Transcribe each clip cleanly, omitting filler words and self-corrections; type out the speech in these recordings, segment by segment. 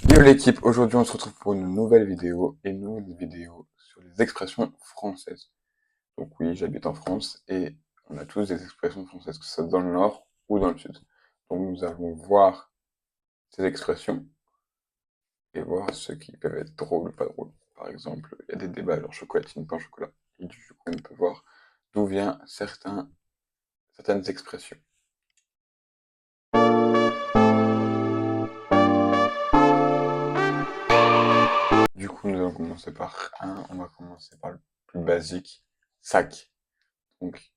Yo l'équipe, aujourd'hui on se retrouve pour une nouvelle vidéo, sur les expressions françaises. Donc oui, j'habite en France et on a tous des expressions françaises, que ce soit dans le nord ou dans le sud. Donc nous allons voir ces expressions et voir ceux qui peuvent être drôles ou pas drôles. Par exemple, il y a des débats genre chocolatine, pain au chocolat. Et du coup, on peut voir d'où viennent certaines expressions. Du coup, nous allons commencer par on va commencer par le plus basique, sac. Donc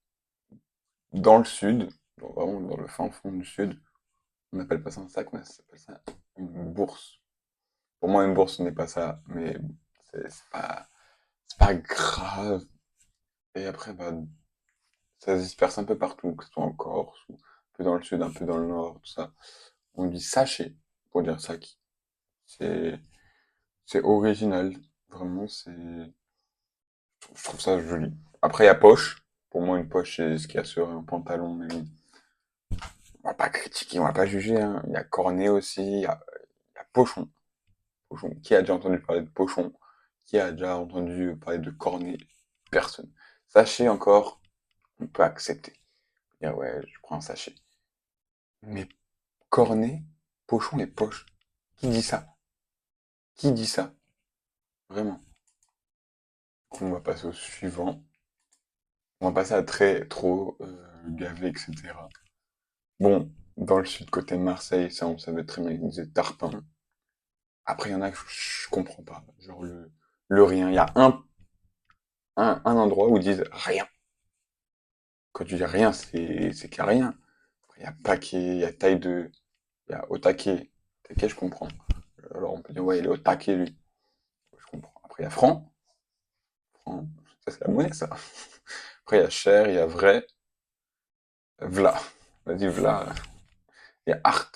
dans le sud, vraiment dans le fin fond du sud, on n'appelle pas ça un sac, mais ça s'appelle ça une bourse. Pour moi, une bourse, ce n'est pas ça, mais c'est pas grave. Et après, bah, ça se disperse un peu partout, que ce soit en Corse, ou un peu dans le sud, un peu dans le nord, tout ça. On dit sachet pour dire sac. C'est, c'est original. Vraiment, je trouve ça joli. Après, il y a poche. Pour moi, une poche, c'est ce qu'il y a sur un pantalon, mais bon, on va pas critiquer, on va pas juger, hein. Il y a cornet aussi, il y a pochon. Pochon. Qui a déjà entendu parler de pochon? Qui a déjà entendu parler de cornet? Personne. Sachet encore, on peut accepter. Dire ouais, je prends un sachet. Mais cornet, pochon et poche, qui dit ça? Qui dit ça? Vraiment. On va passer au suivant. On va passer à très, trop, gavé, etc. Bon, dans le sud, côté Marseille, ça on savait très bien, ils disaient tarpin. Après, il y en a que je comprends pas. Genre le rien. Il y a un endroit où ils disent rien. Quand tu dis rien, c'est qu'il y a rien. Après, il y a paquet, il y a taille de, il y a au taquet. Taquet, je comprends. Alors on peut dire, ouais, il est au taquet, lui. Je comprends. Après, il y a franc. Franc, ça c'est la monnaie, ça. Après, il y a cher, il y a vrai. V'là. Vas-y, v'là. Il y a art.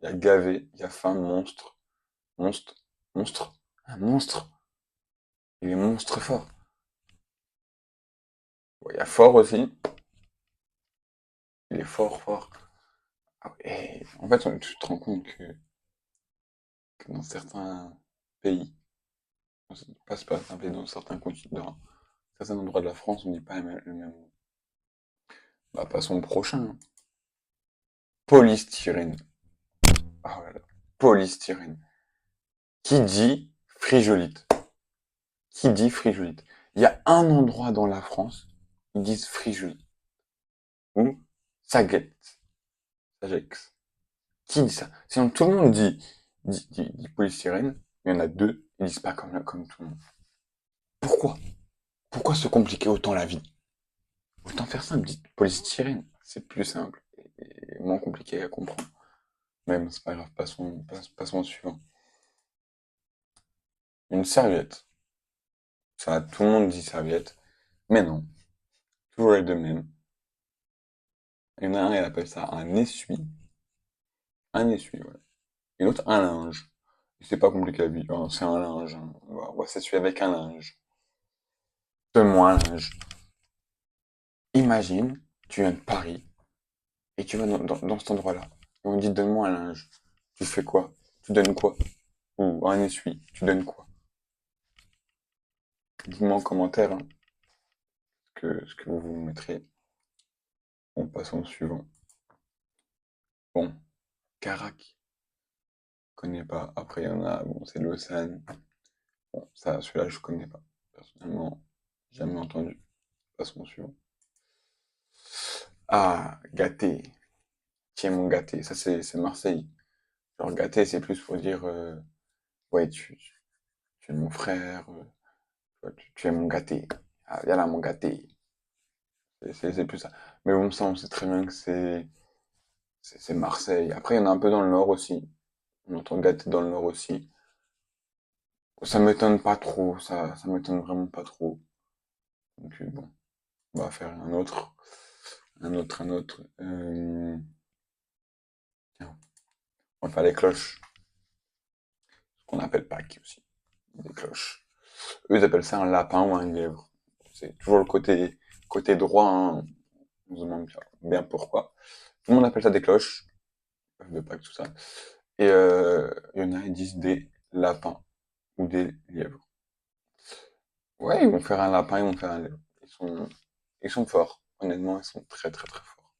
Il y a gavé. Il y a fin, monstre. Monstre. Monstre. Un monstre. Il est monstre fort. Ouais, il y a fort aussi. Il est fort, fort. Ah ouais. Et en fait, tu te rends compte que dans certains pays, pas certains pays, dans certains continents, certains endroits de la France, on dit pas le même mot. Bah, passons au prochain, hein. Polystyrène. Ah là là. Polystyrène. Qui dit frijolite? Qui dit frijolite? Il y a un endroit dans la France, ils disent frijolite. Ou saguette. Sagex. Qui dit ça? Sinon, tout le monde dit polystyrène, mais il y en a deux, ils disent pas comme tout le monde. Pourquoi? Pourquoi se compliquer autant la vie? Autant faire simple, dites polystyrène. C'est plus simple et moins compliqué à comprendre. Même, c'est pas grave, passons au suivant. Une serviette. Ça, tout le monde dit serviette. Mais non, toujours les deux mêmes. Il y en a un, il appelle ça un essuie. Un essuie, voilà. Et l'autre, un linge. C'est pas compliqué à vivre, hein, c'est un linge, hein. On va s'essuyer avec un linge. Donne-moi un linge. Imagine, tu viens de Paris et tu vas dans cet endroit-là. Et on dit, donne-moi un linge. Tu fais quoi? Tu donnes quoi? Ou un essuie. Tu donnes quoi? Dites-moi en commentaire, hein, ce que vous mettrez. On passe au suivant. Bon, Carac, je connais pas. Après, il y en a, bon, c'est Lausanne. Bon, ça, celui-là, je connais pas. Personnellement, jamais entendu. Passons au suivant. Ah, gâté. Tiens, mon gâté. Ça, c'est Marseille. Genre, gâté, c'est plus pour dire, ouais, tu es mon frère, tu es mon gâté. Ah, viens là, mon gâté. C'est plus ça. Mais bon, ça, on sait très bien que c'est Marseille. Après, il y en a un peu dans le nord aussi. On entend gâté dans le nord aussi. Ça m'étonne pas trop, ça m'étonne vraiment pas trop. Donc bon, on va faire un autre, un autre. Tiens, on va faire les cloches, ce qu'on appelle Pâques aussi, des cloches. Eux, ils appellent ça un lapin ou un lièvre. C'est toujours le côté droit, hein. On se demande bien pourquoi. Tout le monde appelle ça des cloches, de Pâques, tout ça. Et il y en a, ils disent des lapins ou des lièvres. Ouais, ils vont faire un lapin, ils vont faire un lièvre. Ils sont forts. Honnêtement, ils sont très très très forts.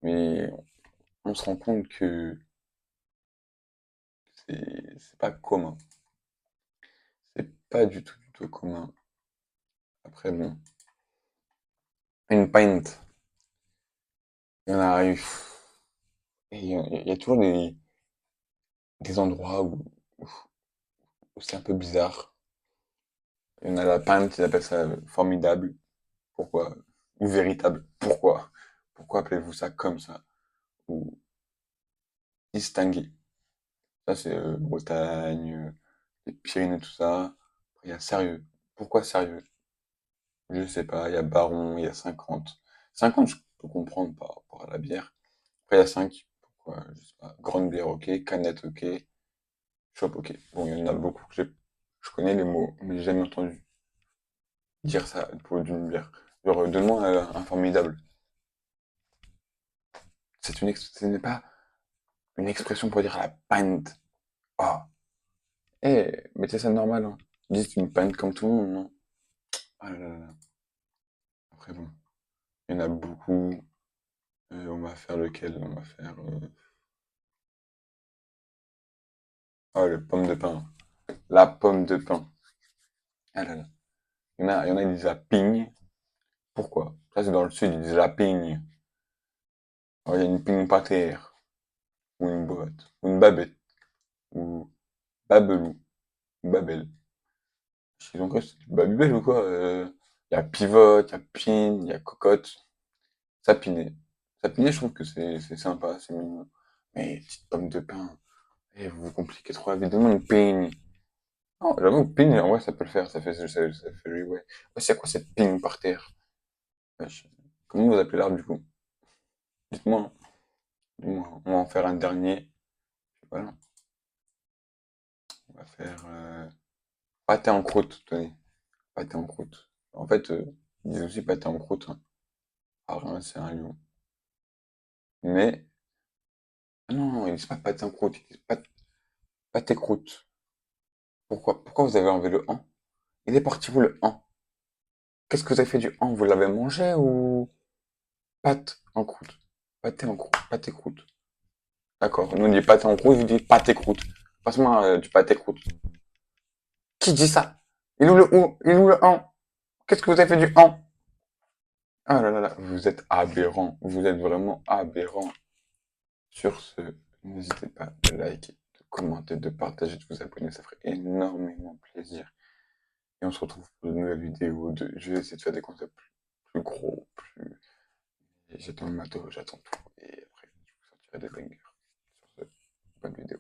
Mais on se rend compte que c'est pas commun. C'est pas du tout commun. Après, bon. Une pint. Il y en a eu. Et il y a toujours des endroits où c'est un peu bizarre. Il y en a la pint, ils appellent ça formidable. Pourquoi? Ou véritable. Pourquoi? Pourquoi appelez-vous ça comme ça? Ou distingué. Ça, c'est Bretagne, les Pyrénées, tout ça. Après, il y a sérieux. Pourquoi sérieux? Je sais pas. Il y a Baron, il y a 50. 50, je peux comprendre par rapport à la bière. Après, il y a 5. Pourquoi? Je sais pas. Grande bière, ok. Canette, ok. Shop, ok. Bon, il y en a beaucoup que je connais les mots, mais j'ai jamais entendu dire ça pour d'une bière. Genre, donne-moi un formidable. Ce n'est pas une expression pour dire la pint. Oh. Eh, mettez ça normal, hein. Dites une pint comme tout le monde, non? Ah là là là. Après, bon, il y en a beaucoup. On va faire lequel? On va faire. Ah, le pomme de pain. La pomme de pain. Ah là là. Il y en a, ils disent la pigne. Pourquoi? Ça, c'est dans le sud, ils disent la pigne. Alors, il y a une pigne par terre, ou une boîte, ou une babette, ou babelou, ou babel. Ils ont quoi? C'est du Babybel ou quoi? Il y a pivote, il y a pine, il y a cocotte. Sapiné. Sapiné, je trouve que c'est sympa, c'est mignon. Mais petite pomme de pain. Eh, vous vous compliquez trop la vie. Donne-moi une pigne. Non, j'avoue que pigne, en vrai, ça peut le faire. Ça fait lui, ouais. Ouais, c'est quoi cette pigne par terre? Wesh. Comment vous appelez l'arbre du coup? Dites-moi, hein. Dis-moi. On va en faire un dernier. Voilà. On va faire pâté en croûte, tenez. Pâté en croûte. En fait, ils disent aussi pâté en croûte, hein. À Reims, c'est un lion. Mais, ah non, ils disent pas pâté en croûte, ils disent pâté croûte. Pourquoi vous avez enlevé le en? Il est parti où le en? Qu'est-ce que vous avez fait du en? Vous l'avez mangé ou pâte en croûte? Pâté en croûte, pâté croûte. D'accord, nous on dit pâté en croûte, vous dites pâté croûte. Passe-moi du pâté croûte. Qui dit ça? Il est où le ou? Il est où le en? Qu'est-ce que vous avez fait du en? Ah là là là, vous êtes aberrant. Vous êtes vraiment aberrant. Sur ce, n'hésitez pas de liker, de commenter, de partager, de vous abonner, ça ferait énormément plaisir. Et on se retrouve pour de nouvelles vidéos. Je vais essayer de faire des concepts plus gros, plus. Et j'attends le matos, j'attends tout. Et après, je vous sortirai des bangers. Sur ce, bonne vidéo.